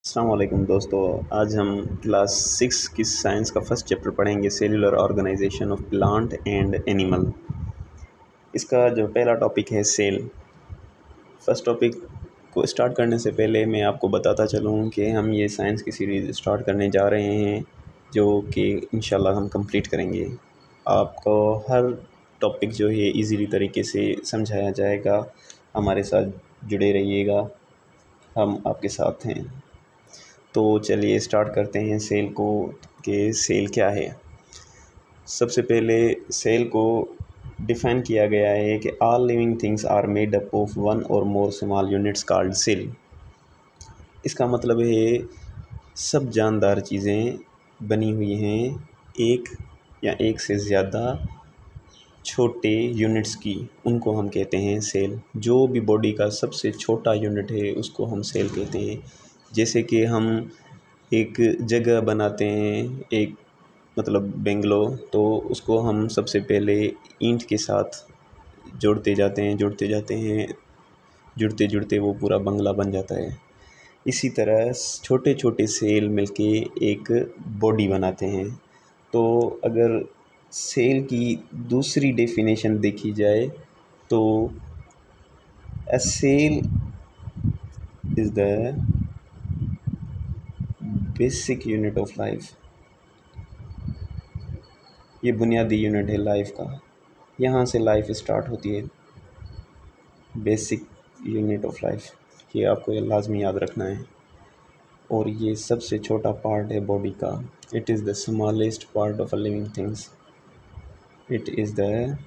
अस्सलाम वालेकुम दोस्तों। आज हम क्लास 6 की साइंस का फर्स्ट चैप्टर पढ़ेंगे, cellular organisation of plant and animal. इसका जो पहला टॉपिक है सेल। फर्स्ट टॉपिक को स्टार्ट करने से पहले मैं आपको बताता चलूँ कि हम ये साइंस की सीरीज़ स्टार्ट करने जा रहे हैं, जो कि इंशाल्लाह हम कंप्लीट करेंगे। आपको हर टॉपिक जो है इजीली तरीके से समझाया जाएगा। हमारे साथ जुड़े रहिएगा, हम आपके साथ हैं। तो चलिए स्टार्ट करते हैं सेल को, कि सेल क्या है। सबसे पहले सेल को डिफ़ाइन किया गया है कि all living things are made up of one or more small units called cell. इसका मतलब है सब जानदार चीज़ें बनी हुई हैं एक या एक से ज़्यादा छोटे यूनिट्स की, उनको हम कहते हैं सेल। जो भी बॉडी का सबसे छोटा यूनिट है उसको हम सेल कहते हैं। जैसे कि हम एक जगह बनाते हैं, एक मतलब बेंगलो, तो उसको हम सबसे पहले ईंट के साथ जुड़ते जाते हैं, जुड़ते जुड़ते वो पूरा बंगला बन जाता है। इसी तरह छोटे छोटे सेल मिलके एक बॉडी बनाते हैं। तो अगर सेल की दूसरी डेफिनेशन देखी जाए तो a cell is the basic unit of life. ये बुनियादी यूनिट है लाइफ का, यहाँ से लाइफ स्टार्ट होती है। बेसिक यूनिट ऑफ लाइफ, ये आपको ये लाजमी याद रखना है। और ये सबसे छोटा पार्ट है बॉडी का। It is the smallest part of a living things. It is the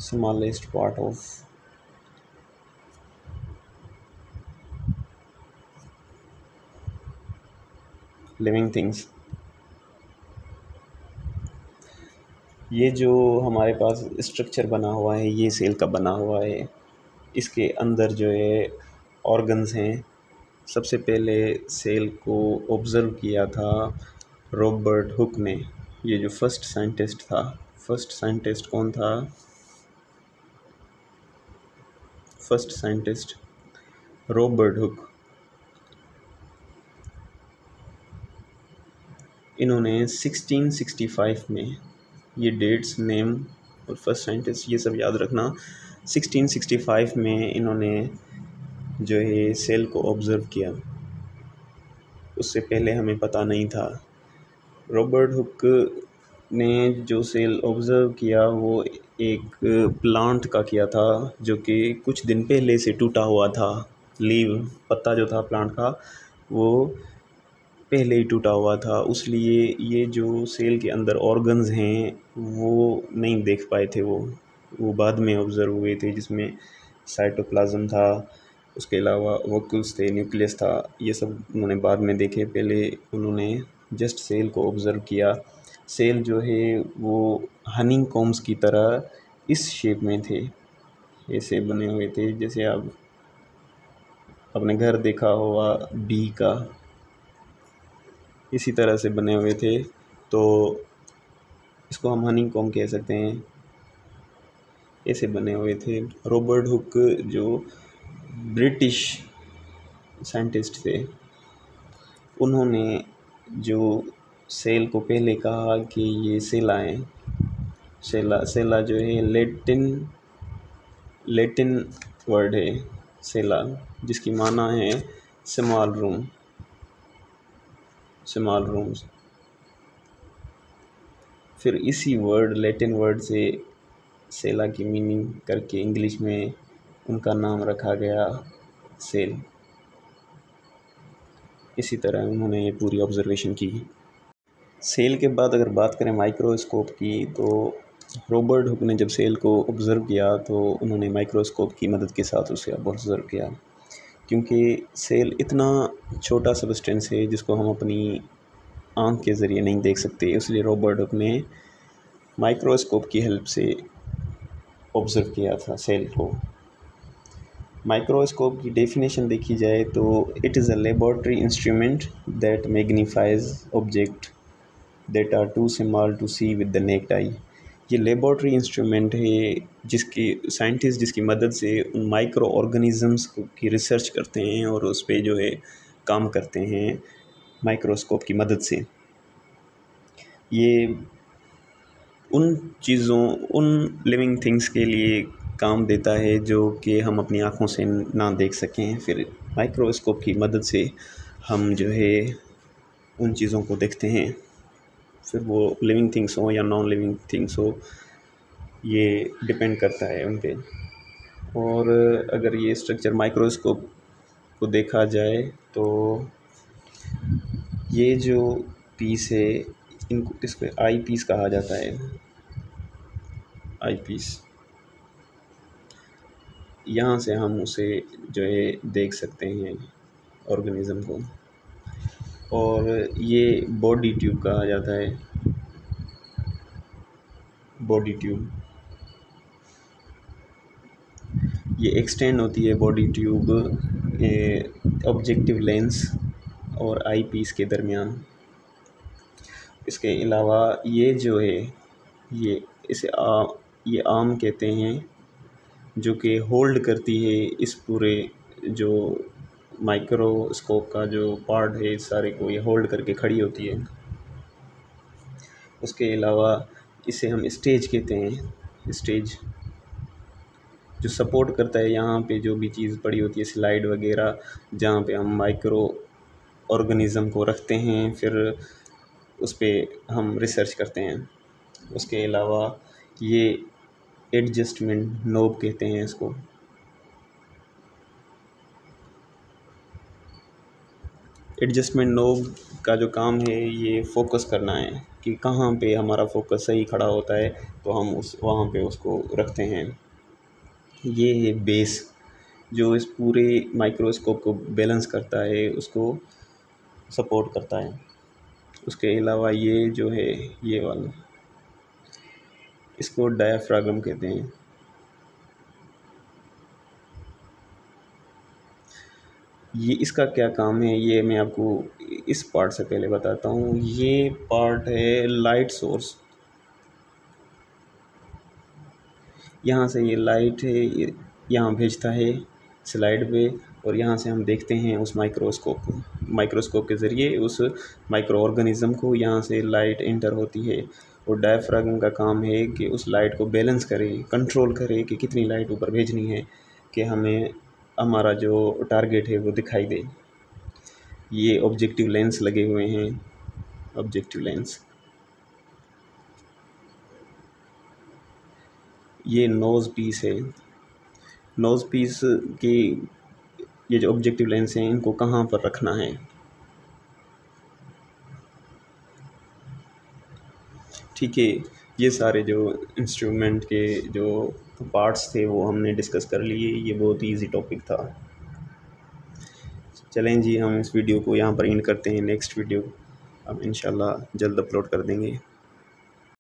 smallest part of living things. ये जो हमारे पास स्ट्रक्चर बना हुआ है ये सेल का बना हुआ है। इसके अंदर जो है ऑर्गन्स हैं। सबसे पहले सेल को ऑब्ज़र्व किया था रॉबर्ट हुक ने। ये जो फर्स्ट साइंटिस्ट था, फर्स्ट साइंटिस्ट कौन था? First scientist Robert Hooke. इन्होंने 1665 में, ये डेट्स, नेम और फर्स्ट साइंटिस्ट ये सब याद रखना। 1665 में इन्होंने जो है सेल को ऑब्ज़र्व किया। उससे पहले हमें पता नहीं था। रॉबर्ट हुक ने जो सेल ऑब्ज़र्व किया वो एक प्लांट का किया था, जो कि कुछ दिन पहले से टूटा हुआ था। लीव, पत्ता जो था प्लांट का, वो पहले ही टूटा हुआ था। उसलिए ये जो सेल के अंदर ऑर्गन्स हैं वो नहीं देख पाए थे। वो बाद में ऑब्ज़र्व हुए थे, जिसमें साइटोप्लाज्म था, उसके अलावा वोक्यूल्स थे, न्यूक्लियस था। ये सब उन्होंने बाद में देखे। पहले उन्होंने जस्ट सेल को ऑब्ज़र्व किया। सेल जो है वो हनी कॉम्ब्स की तरह इस शेप में थे, ऐसे बने हुए थे जैसे आप अपने घर देखा होगा बी का, इसी तरह से बने हुए थे। तो इसको हम हनी कॉम्ब कह सकते हैं। ऐसे बने हुए थे। रॉबर्ट हुक जो ब्रिटिश साइंटिस्ट थे, उन्होंने जो सेल को पहले कहा कि ये सेला हैं। सेला जो है लैटिन वर्ड है सेला, जिसकी माना है स्मॉल रूम, स्मॉल रूम्स। फिर इसी वर्ड, लैटिन वर्ड से सेला की मीनिंग करके इंग्लिश में उनका नाम रखा गया सेल। इसी तरह उन्होंने ये पूरी ऑब्ज़र्वेशन की। सेल के बाद अगर बात करें माइक्रोस्कोप की, तो रॉबर्ट हुक ने जब सेल को ऑब्ज़र्व किया तो उन्होंने माइक्रोस्कोप की मदद के साथ उसे ऑब्ज़र्व किया। क्योंकि सेल इतना छोटा सब्सटेंस है जिसको हम अपनी आँख के ज़रिए नहीं देख सकते, इसलिए रॉबर्ट हुक ने माइक्रोस्कोप की हेल्प से ऑब्ज़र्व किया था सेल को। माइक्रोस्कोप की डेफिनेशन देखी जाए तो it is a laboratory instrument that magnifies object that are too small to see with the naked eye. ये लेबॉरेटरी इंस्ट्रूमेंट है जिसकी साइंटिस्ट जिसकी मदद से उन माइक्रो ऑर्गेनिज़म्स की रिसर्च करते हैं और उस पर जो है काम करते हैं माइक्रोस्कोप की मदद से। ये उन चीज़ों, उन लिविंग थिंग्स के लिए काम देता है जो कि हम अपनी आँखों से ना देख सकें। फिर माइक्रोस्कोप की मदद से हम जो है उन चीज़ों को देखते हैं, फिर वो लिविंग थिंग्स हो या नॉन लिविंग थिंग्स हो, ये डिपेंड करता है उन पे। और अगर ये स्ट्रक्चर माइक्रोस्कोप को देखा जाए तो ये जो पीस है, इनको इसको आई पीस कहा जाता है। आई पीस, यहाँ से हम उसे जो है देख सकते हैं ऑर्गेनिज़म को। और ये बॉडी ट्यूब कहा जाता है, बॉडी ट्यूब। ये एक्सटेंड होती है बॉडी ट्यूब ऑब्जेक्टिव लेंस और आई पीस के दरमियान। इसके अलावा ये जो है ये ये आर्म कहते हैं, जो कि होल्ड करती है इस पूरे जो माइक्रोस्कोप का जो पार्ट है, इस सारे को ये होल्ड करके खड़ी होती है। उसके अलावा इसे हम स्टेज कहते हैं, स्टेज जो सपोर्ट करता है यहाँ पे जो भी चीज़ पड़ी होती है, स्लाइड वगैरह, जहाँ पे हम माइक्रो ऑर्गेनिज़म को रखते हैं, फिर उस पर हम रिसर्च करते हैं। उसके अलावा ये एडजस्टमेंट नोब कहते हैं इसको। एडजस्टमेंट नोब का जो काम है ये फोकस करना है कि कहाँ पे हमारा फोकस सही खड़ा होता है, तो हम वहाँ पे उसको रखते हैं। ये है बेस जो इस पूरे माइक्रोस्कोप को बैलेंस करता है, उसको सपोर्ट करता है। उसके अलावा ये जो है ये वाला, इसको डायाफ्रागम कहते हैं। ये इसका क्या काम है ये मैं आपको इस पार्ट से पहले बताता हूँ। ये पार्ट है लाइट सोर्स। यहाँ से ये लाइट है ये यहाँ भेजता है स्लाइड पे, और यहाँ से हम देखते हैं उस माइक्रोस्कोप को। माइक्रोस्कोप के ज़रिए उस माइक्रो ऑर्गेनिज़म को यहाँ से लाइट इंटर होती है, और डायफ्रागम का काम है कि उस लाइट को बैलेंस करे, कंट्रोल करे कि कितनी लाइट ऊपर भेजनी है कि हमें हमारा जो टारगेट है वो दिखाई दे। ये ऑब्जेक्टिव लेंस लगे हुए हैं, ऑब्जेक्टिव लेंस। ये नोज़ पीस है। नोज़ पीस की ये जो ऑब्जेक्टिव लेंस हैं इनको कहाँ पर रखना है। ठीक है, ये सारे जो इंस्ट्रूमेंट के जो पार्ट्स थे वो हमने डिस्कस कर लिए। ये बहुत ही ईजी टॉपिक था। चलें जी, हम इस वीडियो को यहाँ पर एंड करते हैं। नेक्स्ट वीडियो हम इंशाल्लाह जल्द अपलोड कर देंगे।